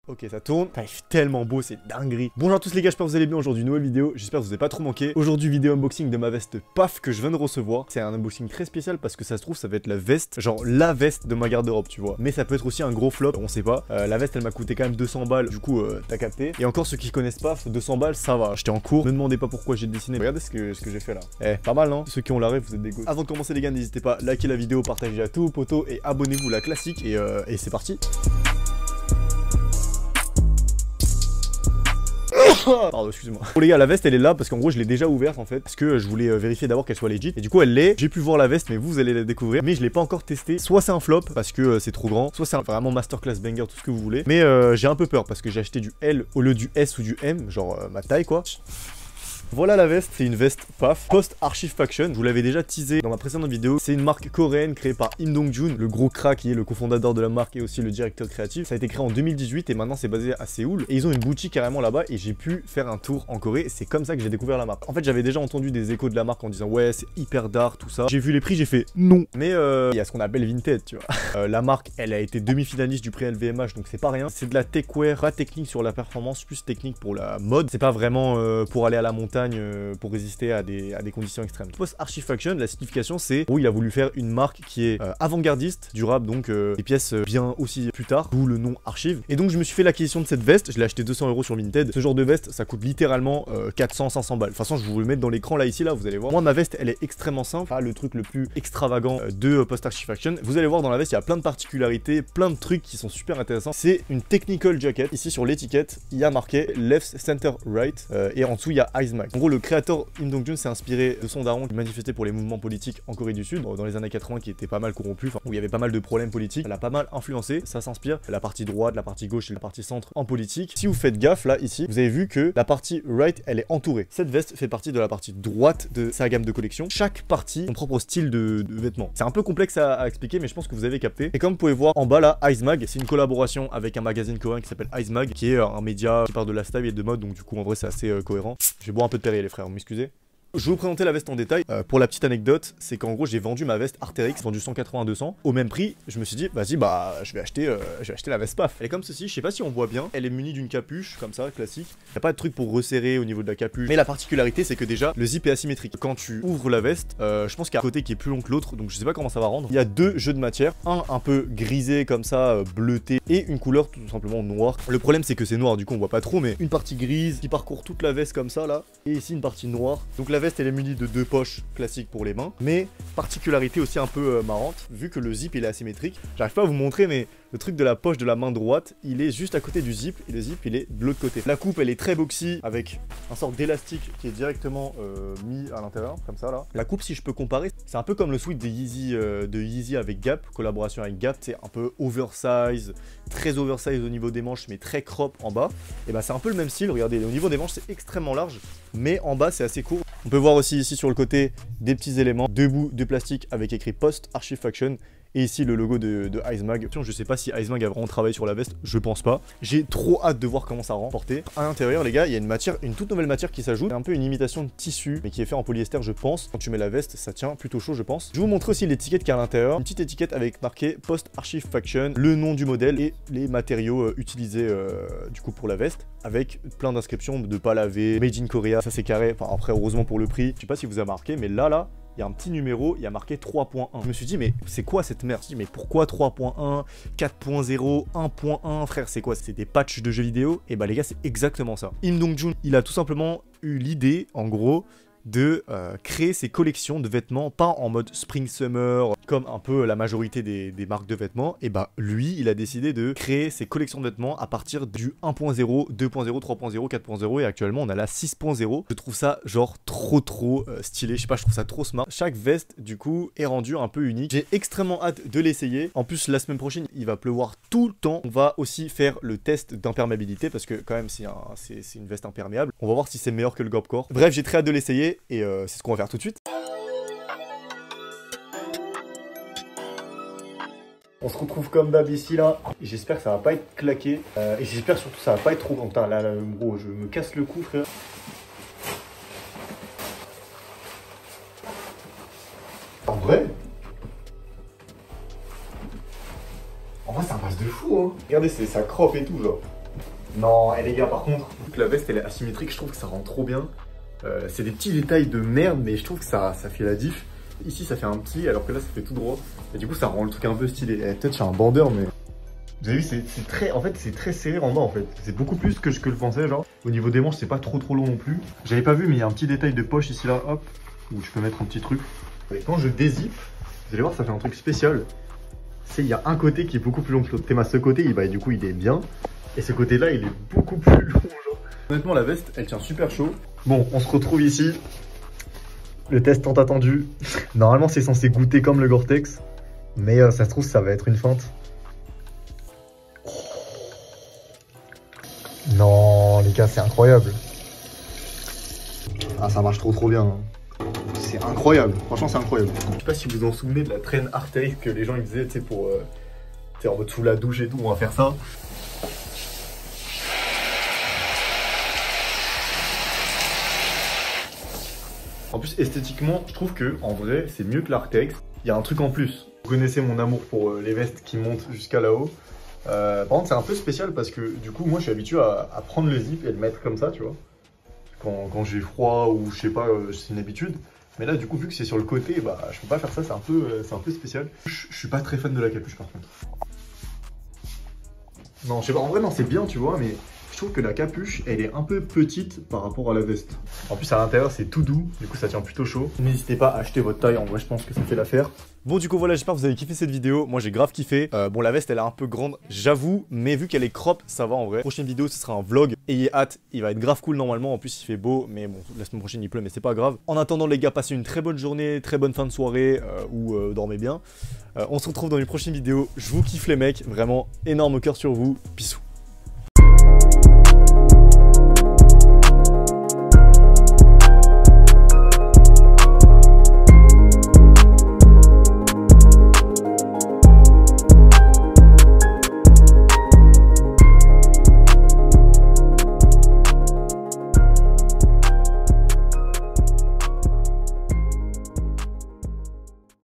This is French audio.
Ok, ça tourne. Putain, il fait tellement beau, c'est dinguerie. Bonjour à tous les gars, j'espère que vous allez bien. Aujourd'hui, nouvelle vidéo. J'espère que vous n'avez pas trop manqué. Aujourd'hui, vidéo unboxing de ma veste PAF que je viens de recevoir. C'est un unboxing très spécial parce que ça se trouve, ça va être la veste, genre la veste de ma garde-robe, tu vois. Mais ça peut être aussi un gros flop, on sait pas. La veste, elle m'a coûté quand même 200 balles. Du coup, t'as capté. Et encore, ceux qui connaissent pas, 200 balles, ça va. J'étais en cours. Ne me demandez pas pourquoi j'ai dessiné. Regardez ce que j'ai fait là. Eh, pas mal, non? Ceux qui ont la rêve, vous êtes des gosses. Avant de commencer, les gars, n'hésitez pas à liker la vidéo, partager à tous vos potos et abonnez-vous, la classique. Et c'est parti. Pardon, excusez-moi. Bon les gars, la veste elle est là parce qu'en gros je l'ai déjà ouverte en fait. Parce que je voulais vérifier d'abord qu'elle soit legit. Et du coup elle l'est. J'ai pu voir la veste mais vous allez la découvrir. Mais je l'ai pas encore testé. Soit c'est un flop parce que c'est trop grand. Soit c'est vraiment masterclass banger, tout ce que vous voulez. Mais j'ai un peu peur parce que j'ai acheté du L au lieu du S ou du M. Genre ma taille quoi. Voilà la veste, c'est une veste PAF, Post Archive Faction, je vous l'avais déjà teasé dans ma précédente vidéo. C'est une marque coréenne créée par Im Dong-jun, le gros crack qui est le cofondateur de la marque et aussi le directeur créatif. Ça a été créé en 2018 et maintenant c'est basé à Séoul. Et ils ont une boutique carrément là-bas et j'ai pu faire un tour en Corée. C'est comme ça que j'ai découvert la marque. En fait j'avais déjà entendu des échos de la marque en disant ouais c'est hyper dark tout ça. J'ai vu les prix, j'ai fait non. Mais il y a ce qu'on appelle Vinted, tu vois. La marque elle a été demi-finaliste du prix LVMH donc c'est pas rien. C'est de la techwear, pas technique sur la performance, plus technique pour la mode. C'est pas vraiment pour aller à la montagne pour résister à des conditions extrêmes. Post Archive Faction, la signification c'est où il a voulu faire une marque qui est avant-gardiste, durable, donc des pièces bien aussi plus tard, d'où le nom Archive. Et donc je me suis fait l'acquisition de cette veste, je l'ai acheté 200 € sur Vinted. Ce genre de veste ça coûte littéralement 400-500 balles. De toute façon je vais vous le mettre dans l'écran là ici là, vous allez voir. Moi ma veste elle est extrêmement simple, pas le truc le plus extravagant de Post Archive Faction. Vous allez voir dans la veste il y a plein de particularités, plein de trucs qui sont super intéressants. C'est une technical jacket. Ici sur l'étiquette il y a marqué left center right et en dessous il y a IceMag. En gros le créateur Im Dong-jun s'est inspiré de son daron qui manifestait pour les mouvements politiques en Corée du Sud dans les années 80 qui était pas mal corrompu, où il y avait pas mal de problèmes politiques. Elle a pas mal influencé, ça s'inspire la partie droite, la partie gauche et la partie centre en politique. Si vous faites gaffe là ici, vous avez vu que la partie right elle est entourée. Cette veste fait partie de la partie droite de sa gamme de collection. Chaque partie a son propre style de vêtements. C'est un peu complexe à expliquer mais je pense que vous avez capté. Et comme vous pouvez voir en bas là, IceMag, c'est une collaboration avec un magazine coréen qui s'appelle IceMag, qui est un média qui parle de lifestyle et de mode, donc du coup en vrai c'est assez cohérent. Je vais boire un peu de Perrier les frères, vous m'excusez. Je vais vous présenter la veste en détail. Pour la petite anecdote, c'est qu'en gros j'ai vendu ma veste Arc'teryx, vendu 180-200 au même prix. Je me suis dit vas-y bah je vais acheter la veste PAF. Elle est comme ceci, je sais pas si on voit bien. Elle est munie d'une capuche comme ça classique. Y a pas de truc pour resserrer au niveau de la capuche. Mais la particularité c'est que déjà le zip est asymétrique. Quand tu ouvres la veste, je pense qu'il y a un côté qui est plus long que l'autre, donc je sais pas comment ça va rendre. Il y a deux jeux de matière, un peu grisé comme ça, bleuté, et une couleur tout simplement noire. Le problème c'est que c'est noir, du coup on voit pas trop, mais une partie grise qui parcourt toute la veste comme ça là, et ici une partie noire. Donc la veste elle est munie de deux poches classiques pour les mains, mais particularité aussi un peu marrante, vu que le zip il est asymétrique. J'arrive pas à vous montrer, mais le truc de la poche de la main droite, il est juste à côté du zip, et le zip il est de l'autre côté. La coupe elle est très boxy, avec un sort d'élastique qui est directement mis à l'intérieur, comme ça là. La coupe, si je peux comparer, c'est un peu comme le sweat de Yeezy avec Gap, collaboration avec Gap, c'est un peu oversize, très oversize au niveau des manches, mais très crop en bas. Et bah c'est un peu le même style, regardez, au niveau des manches c'est extrêmement large, mais en bas c'est assez court. On peut voir aussi ici sur le côté des petits éléments, deux bouts de plastique avec écrit Post Archive Faction. Et ici le logo de IceMag. Je sais pas si IceMag a vraiment travaillé sur la veste, je pense pas. J'ai trop hâte de voir comment ça rend porté. À l'intérieur les gars, il y a une toute nouvelle matière qui s'ajoute. C'est un peu une imitation de tissu, mais qui est fait en polyester je pense. Quand tu mets la veste, ça tient plutôt chaud je pense. Je vais vous montrer aussi l'étiquette qui est à l'intérieur. Une petite étiquette avec marqué Post Archive Faction, le nom du modèle et les matériaux utilisés du coup pour la veste. Avec plein d'inscriptions de pas laver, Made in Korea, ça c'est carré. Enfin après heureusement pour le prix, je sais pas si vous avez marqué, mais là, il y a un petit numéro, il y a marqué 3.1. Je me suis dit, mais c'est quoi cette merde? Je me suis dit, mais pourquoi 3.1, 4.0, 1.1, frère, c'est quoi? C'est des patchs de jeux vidéo? Et bah les gars, c'est exactement ça. Im Dong-jun, il a tout simplement eu l'idée, en gros, de créer ses collections de vêtements, pas en mode spring-summer, comme un peu la majorité des marques de vêtements. Et bah lui, il a décidé de créer ses collections de vêtements à partir du 1.0, 2.0, 3.0, 4.0 et actuellement on a la 6.0. Je trouve ça genre trop stylé, je sais pas, je trouve ça trop smart. Chaque veste du coup est rendue un peu unique. J'ai extrêmement hâte de l'essayer. En plus la semaine prochaine il va pleuvoir tout le temps. On va aussi faire le test d'imperméabilité parce que quand même c'est une veste imperméable. On va voir si c'est meilleur que le Gopcore. Bref, j'ai très hâte de l'essayer. Et c'est ce qu'on va faire tout de suite. On se retrouve comme d'hab ici là. J'espère que ça va pas être claqué. Et j'espère surtout que ça va pas être trop grand. Putain, là, gros, je me casse le cou, frère. En vrai, ça passe de fou, hein. Regardez, ça crop et tout, genre. Non, et les gars, par contre, vu que la veste elle est asymétrique, je trouve que ça rend trop bien. C'est des petits détails de merde, mais je trouve que ça fait la diff. Ici, ça fait un petit, alors que là, ça fait tout droit. Et du coup, ça rend le truc un peu stylé. Peut-être j'ai un bandeur, mais... Vous avez vu, c'est très... En fait, c'est très serré en bas, en fait. C'est beaucoup plus que je le pensais, genre. Au niveau des manches, c'est pas trop long non plus. J'avais pas vu, mais il y a un petit détail de poche ici, là, hop, où je peux mettre un petit truc. Et quand je dézippe, vous allez voir, ça fait un truc spécial. C'est il y a un côté qui est beaucoup plus long que l'autre. Ce côté, du coup, il est bien. Et ce côté-là, il est beaucoup plus long, genre. Honnêtement, la veste, elle tient super chaud. Bon, on se retrouve ici. Le test tant attendu. Normalement, c'est censé goûter comme le Gore-Tex. Mais ça se trouve, ça va être une feinte. Non, les gars, c'est incroyable. Ah, ça marche trop bien. C'est incroyable. Franchement, c'est incroyable. Je sais pas si vous vous en souvenez de la traîne Arcteryx que les gens ils faisaient, tu sais, pour... tu sais, en mode sous la douche et tout, on va faire ça. En plus, esthétiquement, je trouve que en vrai, c'est mieux que l'Arcteryx. Il y a un truc en plus. Vous connaissez mon amour pour les vestes qui montent jusqu'à là-haut. Par contre, c'est un peu spécial parce que du coup, moi, je suis habitué à prendre le zip et le mettre comme ça, tu vois. Quand j'ai froid ou je sais pas, c'est une habitude. Mais là, du coup, vu que c'est sur le côté, bah, je peux pas faire ça. C'est un peu spécial. Je suis pas très fan de la capuche, par contre. Non, je sais pas. En vrai, non, c'est bien, tu vois, mais je trouve que la capuche, elle est un peu petite par rapport à la veste. En plus, à l'intérieur, c'est tout doux. Du coup, ça tient plutôt chaud. N'hésitez pas à acheter votre taille. En vrai, je pense que ça fait l'affaire. Bon, du coup, voilà, j'espère que vous avez kiffé cette vidéo. Moi, j'ai grave kiffé. Bon, la veste, elle est un peu grande, j'avoue. Mais vu qu'elle est crop, ça va en vrai. Prochaine vidéo, ce sera un vlog. Ayez hâte. Il va être grave cool normalement. En plus, il fait beau. Mais bon, la semaine prochaine, il pleut, mais c'est pas grave. En attendant, les gars, passez une très bonne journée, très bonne fin de soirée ou dormez bien. On se retrouve dans une prochaine vidéo. Je vous kiffe, les mecs. Vraiment, énorme cœur sur vous. Bisous.